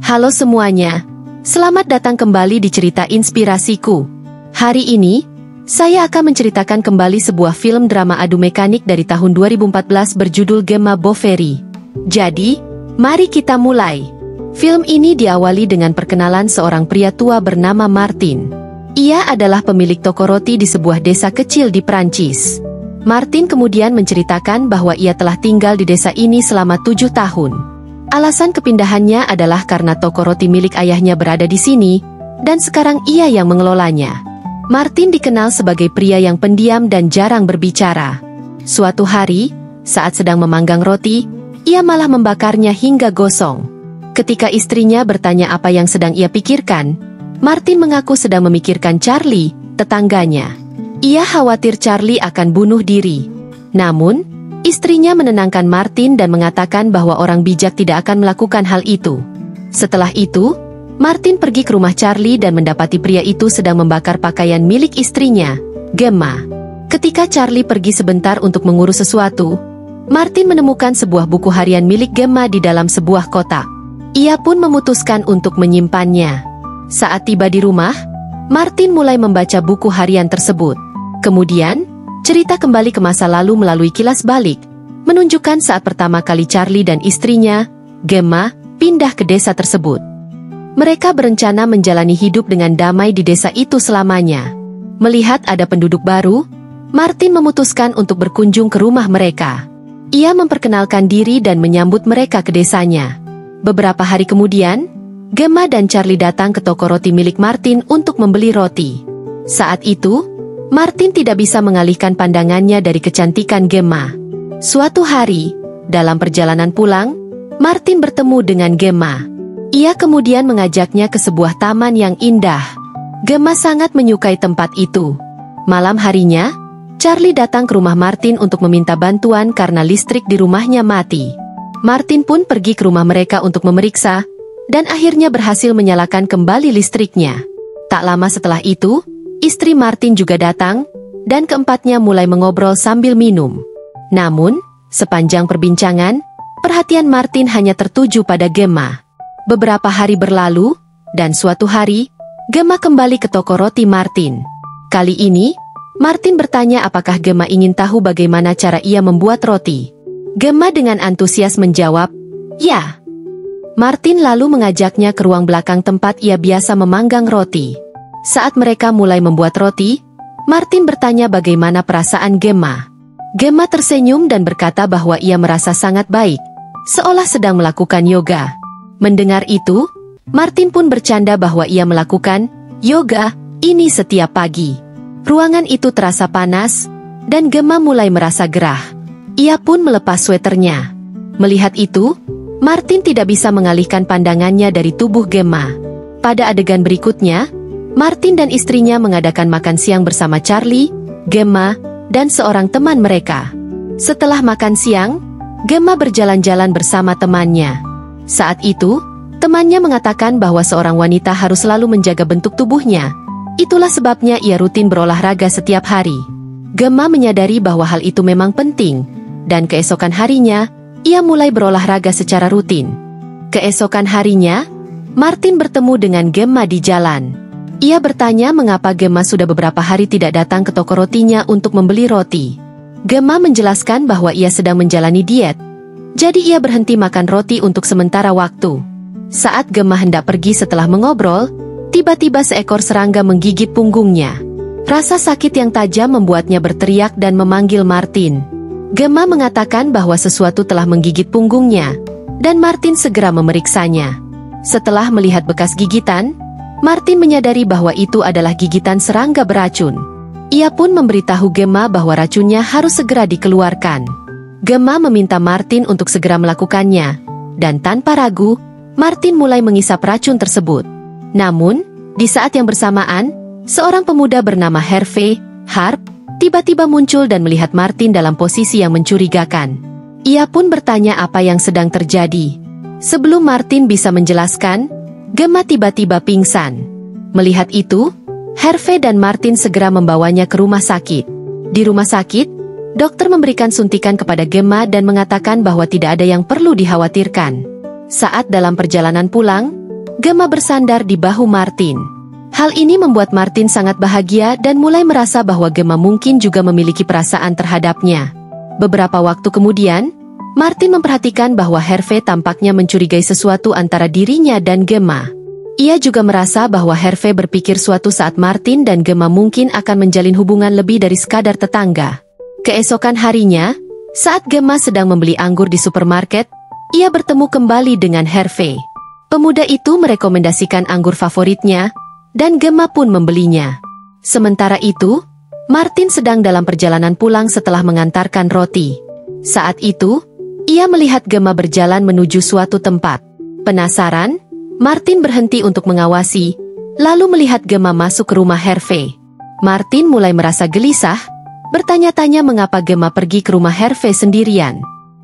Halo semuanya, selamat datang kembali di cerita inspirasiku. Hari ini, saya akan menceritakan kembali sebuah film drama adu mekanik dari tahun 2014 berjudul Gemma Boveri. Jadi, mari kita mulai. Film ini diawali dengan perkenalan seorang pria tua bernama Martin. Ia adalah pemilik toko roti di sebuah desa kecil di Prancis. Martin kemudian menceritakan bahwa ia telah tinggal di desa ini selama 7 tahun. Alasan kepindahannya adalah karena toko roti milik ayahnya berada di sini, dan sekarang ia yang mengelolanya. Martin dikenal sebagai pria yang pendiam dan jarang berbicara. Suatu hari, saat sedang memanggang roti, ia malah membakarnya hingga gosong. Ketika istrinya bertanya apa yang sedang ia pikirkan, Martin mengaku sedang memikirkan Charlie, tetangganya. Ia khawatir Charlie akan bunuh diri. Namun, istrinya menenangkan Martin dan mengatakan bahwa orang bijak tidak akan melakukan hal itu. Setelah itu, Martin pergi ke rumah Charlie dan mendapati pria itu sedang membakar pakaian milik istrinya, Gemma. Ketika Charlie pergi sebentar untuk mengurus sesuatu, Martin menemukan sebuah buku harian milik Gemma di dalam sebuah kotak. Ia pun memutuskan untuk menyimpannya. Saat tiba di rumah, Martin mulai membaca buku harian tersebut. Kemudian, cerita kembali ke masa lalu melalui kilas balik, menunjukkan saat pertama kali Charlie dan istrinya, Gemma, pindah ke desa tersebut. Mereka berencana menjalani hidup dengan damai di desa itu selamanya. Melihat ada penduduk baru, Martin memutuskan untuk berkunjung ke rumah mereka. Ia memperkenalkan diri dan menyambut mereka ke desanya. Beberapa hari kemudian, Gemma dan Charlie datang ke toko roti milik Martin untuk membeli roti. Saat itu, Martin tidak bisa mengalihkan pandangannya dari kecantikan Gemma. Suatu hari, dalam perjalanan pulang, Martin bertemu dengan Gemma. Ia kemudian mengajaknya ke sebuah taman yang indah. Gemma sangat menyukai tempat itu. Malam harinya, Charlie datang ke rumah Martin untuk meminta bantuan karena listrik di rumahnya mati. Martin pun pergi ke rumah mereka untuk memeriksa, dan akhirnya berhasil menyalakan kembali listriknya. Tak lama setelah itu, istri Martin juga datang, dan keempatnya mulai mengobrol sambil minum. Namun, sepanjang perbincangan, perhatian Martin hanya tertuju pada Gemma. Beberapa hari berlalu, dan suatu hari, Gemma kembali ke toko roti Martin. Kali ini, Martin bertanya apakah Gemma ingin tahu bagaimana cara ia membuat roti. Gemma dengan antusias menjawab, "Ya." Martin lalu mengajaknya ke ruang belakang tempat ia biasa memanggang roti. Saat mereka mulai membuat roti, Martin bertanya bagaimana perasaan Gemma. Gemma tersenyum dan berkata bahwa ia merasa sangat baik, seolah sedang melakukan yoga. Mendengar itu, Martin pun bercanda bahwa ia melakukan yoga ini setiap pagi. Ruangan itu terasa panas, dan Gemma mulai merasa gerah. Ia pun melepas sweternya. Melihat itu, Martin tidak bisa mengalihkan pandangannya dari tubuh Gemma. Pada adegan berikutnya, Martin dan istrinya mengadakan makan siang bersama Charlie, Gemma, dan seorang teman mereka. Setelah makan siang, Gemma berjalan-jalan bersama temannya. Saat itu, temannya mengatakan bahwa seorang wanita harus selalu menjaga bentuk tubuhnya. Itulah sebabnya ia rutin berolahraga setiap hari. Gemma menyadari bahwa hal itu memang penting, dan keesokan harinya, ia mulai berolahraga secara rutin. Keesokan harinya, Martin bertemu dengan Gemma di jalan. Ia bertanya mengapa Gemma sudah beberapa hari tidak datang ke toko rotinya untuk membeli roti. Gemma menjelaskan bahwa ia sedang menjalani diet, jadi ia berhenti makan roti untuk sementara waktu. Saat Gemma hendak pergi setelah mengobrol, tiba-tiba seekor serangga menggigit punggungnya. Rasa sakit yang tajam membuatnya berteriak dan memanggil Martin. Gemma mengatakan bahwa sesuatu telah menggigit punggungnya, dan Martin segera memeriksanya. Setelah melihat bekas gigitan, Martin menyadari bahwa itu adalah gigitan serangga beracun. Ia pun memberitahu Gemma bahwa racunnya harus segera dikeluarkan. Gemma meminta Martin untuk segera melakukannya, dan tanpa ragu, Martin mulai mengisap racun tersebut. Namun, di saat yang bersamaan, seorang pemuda bernama Hervé Harp tiba-tiba muncul dan melihat Martin dalam posisi yang mencurigakan. Ia pun bertanya apa yang sedang terjadi. Sebelum Martin bisa menjelaskan, Gemma tiba-tiba pingsan. Melihat itu, Hervé dan Martin segera membawanya ke rumah sakit. Di rumah sakit, dokter memberikan suntikan kepada Gemma dan mengatakan bahwa tidak ada yang perlu dikhawatirkan. Saat dalam perjalanan pulang, Gemma bersandar di bahu Martin. Hal ini membuat Martin sangat bahagia dan mulai merasa bahwa Gemma mungkin juga memiliki perasaan terhadapnya. Beberapa waktu kemudian, Martin memperhatikan bahwa Hervé tampaknya mencurigai sesuatu antara dirinya dan Gemma. Ia juga merasa bahwa Hervé berpikir suatu saat Martin dan Gemma mungkin akan menjalin hubungan lebih dari sekadar tetangga. Keesokan harinya, saat Gemma sedang membeli anggur di supermarket, ia bertemu kembali dengan Hervé. Pemuda itu merekomendasikan anggur favoritnya, dan Gemma pun membelinya. Sementara itu, Martin sedang dalam perjalanan pulang setelah mengantarkan roti. Saat itu, ia melihat Gemma berjalan menuju suatu tempat. Penasaran, Martin berhenti untuk mengawasi, lalu melihat Gemma masuk ke rumah Hervé. Martin mulai merasa gelisah, bertanya-tanya mengapa Gemma pergi ke rumah Hervé sendirian.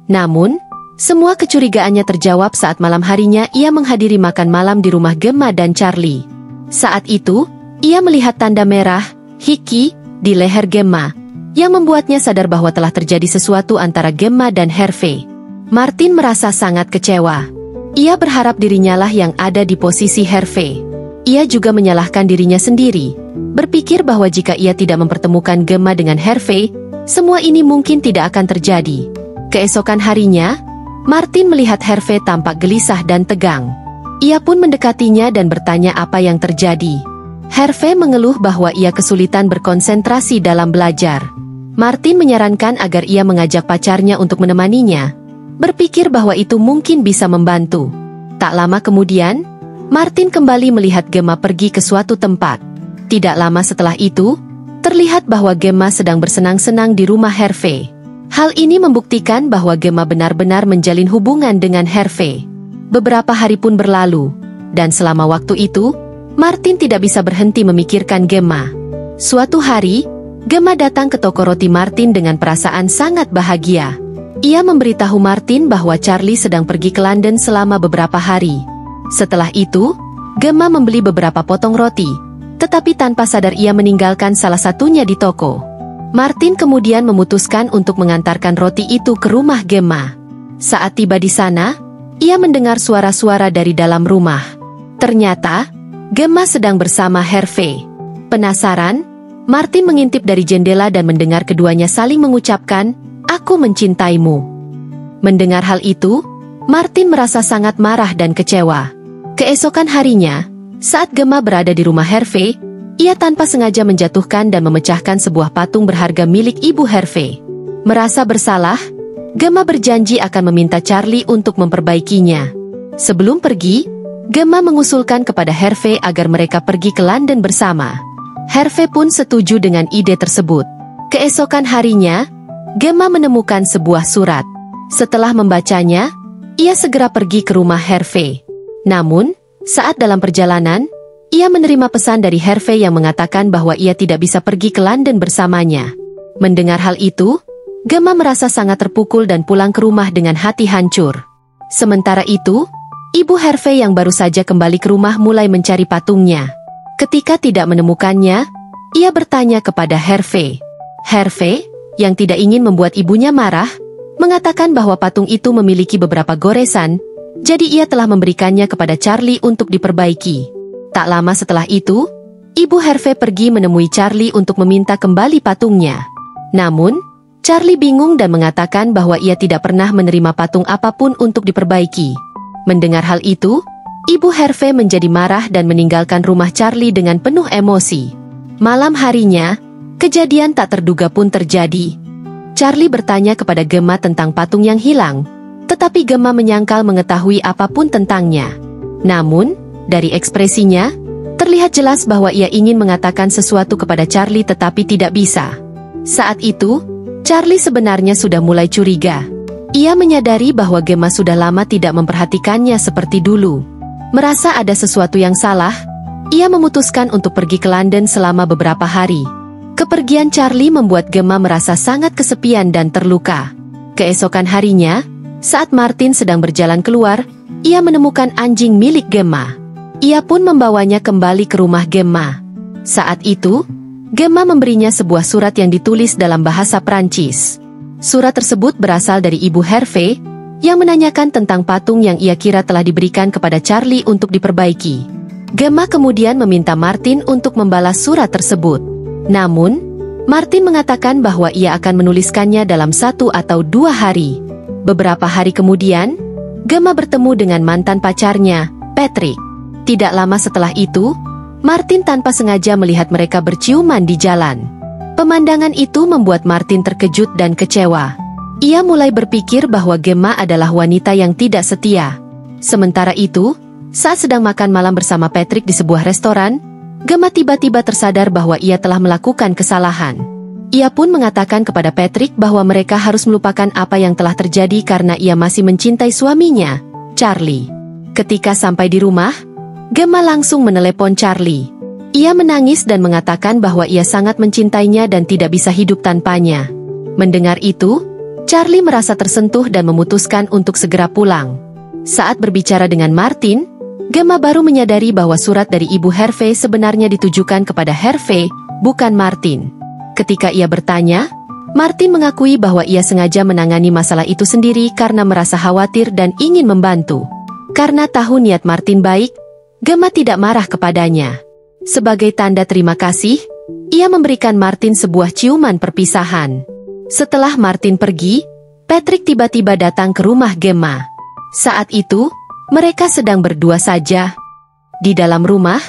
Namun, semua kecurigaannya terjawab saat malam harinya ia menghadiri makan malam di rumah Gemma dan Charlie. Saat itu, ia melihat tanda merah, hiki, di leher Gemma, yang membuatnya sadar bahwa telah terjadi sesuatu antara Gemma dan Hervé. Martin merasa sangat kecewa. Ia berharap dirinya lah yang ada di posisi Hervé. Ia juga menyalahkan dirinya sendiri, berpikir bahwa jika ia tidak mempertemukan Gemma dengan Hervé, semua ini mungkin tidak akan terjadi. Keesokan harinya, Martin melihat Hervé tampak gelisah dan tegang. Ia pun mendekatinya dan bertanya apa yang terjadi. Hervé mengeluh bahwa ia kesulitan berkonsentrasi dalam belajar. Martin menyarankan agar ia mengajak pacarnya untuk menemaninya, berpikir bahwa itu mungkin bisa membantu. Tak lama kemudian, Martin kembali melihat Gemma pergi ke suatu tempat. Tidak lama setelah itu, terlihat bahwa Gemma sedang bersenang-senang di rumah Hervé. Hal ini membuktikan bahwa Gemma benar-benar menjalin hubungan dengan Hervé. Beberapa hari pun berlalu, dan selama waktu itu, Martin tidak bisa berhenti memikirkan Gemma. Suatu hari, Gemma datang ke toko roti Martin dengan perasaan sangat bahagia. Ia memberitahu Martin bahwa Charlie sedang pergi ke London selama beberapa hari. Setelah itu, Gemma membeli beberapa potong roti, tetapi tanpa sadar ia meninggalkan salah satunya di toko. Martin kemudian memutuskan untuk mengantarkan roti itu ke rumah Gemma. Saat tiba di sana, ia mendengar suara-suara dari dalam rumah. Ternyata, Gemma sedang bersama Hervé. Penasaran, Martin mengintip dari jendela dan mendengar keduanya saling mengucapkan, "Aku mencintaimu." Mendengar hal itu, Martin merasa sangat marah dan kecewa. Keesokan harinya, saat Gemma berada di rumah Hervé, ia tanpa sengaja menjatuhkan dan memecahkan sebuah patung berharga milik ibu Hervé. Merasa bersalah, Gemma berjanji akan meminta Charlie untuk memperbaikinya. Sebelum pergi, Gemma mengusulkan kepada Hervé agar mereka pergi ke London bersama. Hervé pun setuju dengan ide tersebut. Keesokan harinya, Gemma menemukan sebuah surat. Setelah membacanya, ia segera pergi ke rumah Hervé. Namun, saat dalam perjalanan, ia menerima pesan dari Hervé yang mengatakan bahwa ia tidak bisa pergi ke London bersamanya. Mendengar hal itu, Gemma merasa sangat terpukul dan pulang ke rumah dengan hati hancur. Sementara itu, ibu Hervé yang baru saja kembali ke rumah mulai mencari patungnya. Ketika tidak menemukannya, ia bertanya kepada Hervé. Hervé, yang tidak ingin membuat ibunya marah, mengatakan bahwa patung itu memiliki beberapa goresan, jadi ia telah memberikannya kepada Charlie untuk diperbaiki. Tak lama setelah itu, ibu Hervé pergi menemui Charlie untuk meminta kembali patungnya. Namun, Charlie bingung dan mengatakan bahwa ia tidak pernah menerima patung apapun untuk diperbaiki. Mendengar hal itu, ibu Hervé menjadi marah dan meninggalkan rumah Charlie dengan penuh emosi. Malam harinya, kejadian tak terduga pun terjadi. Charlie bertanya kepada Gemma tentang patung yang hilang, tetapi Gemma menyangkal mengetahui apapun tentangnya. Namun, dari ekspresinya, terlihat jelas bahwa ia ingin mengatakan sesuatu kepada Charlie tetapi tidak bisa. Saat itu, Charlie sebenarnya sudah mulai curiga. Ia menyadari bahwa Gemma sudah lama tidak memperhatikannya seperti dulu. Merasa ada sesuatu yang salah, ia memutuskan untuk pergi ke London selama beberapa hari. Kepergian Charlie membuat Gemma merasa sangat kesepian dan terluka. Keesokan harinya, saat Martin sedang berjalan keluar, ia menemukan anjing milik Gemma. Ia pun membawanya kembali ke rumah Gemma. Saat itu, Gemma memberinya sebuah surat yang ditulis dalam bahasa Prancis. Surat tersebut berasal dari ibu Hervé, yang menanyakan tentang patung yang ia kira telah diberikan kepada Charlie untuk diperbaiki. Gemma kemudian meminta Martin untuk membalas surat tersebut. Namun, Martin mengatakan bahwa ia akan menuliskannya dalam 1 atau 2 hari. Beberapa hari kemudian, Gemma bertemu dengan mantan pacarnya, Patrick. Tidak lama setelah itu, Martin tanpa sengaja melihat mereka berciuman di jalan. Pemandangan itu membuat Martin terkejut dan kecewa. Ia mulai berpikir bahwa Gemma adalah wanita yang tidak setia. Sementara itu, saat sedang makan malam bersama Patrick di sebuah restoran, Gemma tiba-tiba tersadar bahwa ia telah melakukan kesalahan. Ia pun mengatakan kepada Patrick bahwa mereka harus melupakan apa yang telah terjadi karena ia masih mencintai suaminya, Charlie. Ketika sampai di rumah, Gemma langsung menelepon Charlie. Ia menangis dan mengatakan bahwa ia sangat mencintainya dan tidak bisa hidup tanpanya. Mendengar itu, Charlie merasa tersentuh dan memutuskan untuk segera pulang. Saat berbicara dengan Martin, Gemma baru menyadari bahwa surat dari Ibu Hervey sebenarnya ditujukan kepada Hervey, bukan Martin. Ketika ia bertanya, Martin mengakui bahwa ia sengaja menangani masalah itu sendiri karena merasa khawatir dan ingin membantu. Karena tahu niat Martin baik, Gemma tidak marah kepadanya. Sebagai tanda terima kasih, ia memberikan Martin sebuah ciuman perpisahan. Setelah Martin pergi, Patrick tiba-tiba datang ke rumah Gemma. Saat itu, mereka sedang berdua saja. Di dalam rumah,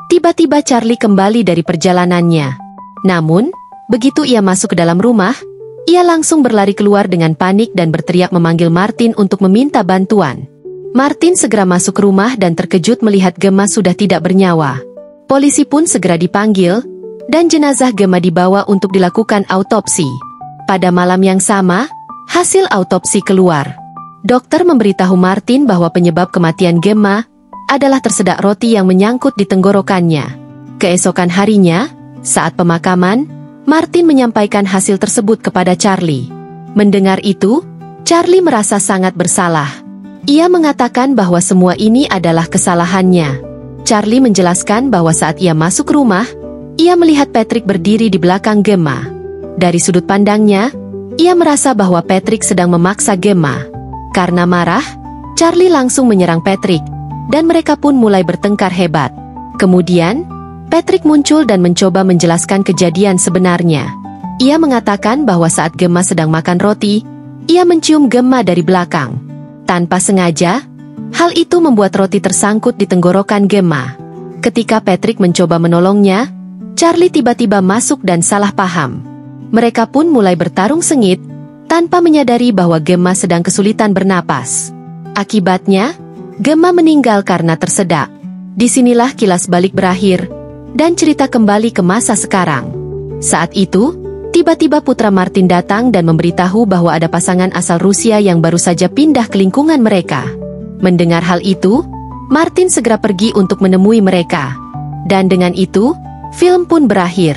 tiba-tiba Charlie kembali dari perjalanannya. Namun, begitu ia masuk ke dalam rumah, ia langsung berlari keluar dengan panik dan berteriak memanggil Martin untuk meminta bantuan. Martin segera masuk ke rumah dan terkejut melihat Gemma sudah tidak bernyawa. Polisi pun segera dipanggil, dan jenazah Gemma dibawa untuk dilakukan autopsi. Pada malam yang sama, hasil autopsi keluar. Dokter memberitahu Martin bahwa penyebab kematian Gemma adalah tersedak roti yang menyangkut di tenggorokannya. Keesokan harinya, saat pemakaman, Martin menyampaikan hasil tersebut kepada Charlie. Mendengar itu, Charlie merasa sangat bersalah. Ia mengatakan bahwa semua ini adalah kesalahannya. Charlie menjelaskan bahwa saat ia masuk rumah, ia melihat Patrick berdiri di belakang Gemma. Dari sudut pandangnya, ia merasa bahwa Patrick sedang memaksa Gemma. Karena marah, Charlie langsung menyerang Patrick, dan mereka pun mulai bertengkar hebat. Kemudian, Patrick muncul dan mencoba menjelaskan kejadian sebenarnya. Ia mengatakan bahwa saat Gemma sedang makan roti, ia mencium Gemma dari belakang. Tanpa sengaja, hal itu membuat roti tersangkut di tenggorokan Gemma. Ketika Patrick mencoba menolongnya, Charlie tiba-tiba masuk dan salah paham. Mereka pun mulai bertarung sengit, tanpa menyadari bahwa Gemma sedang kesulitan bernapas. Akibatnya, Gemma meninggal karena tersedak. Disinilah kilas balik berakhir, dan cerita kembali ke masa sekarang. Saat itu, tiba-tiba putra Martin datang dan memberitahu bahwa ada pasangan asal Rusia yang baru saja pindah ke lingkungan mereka. Mendengar hal itu, Martin segera pergi untuk menemui mereka. Dan dengan itu, film pun berakhir.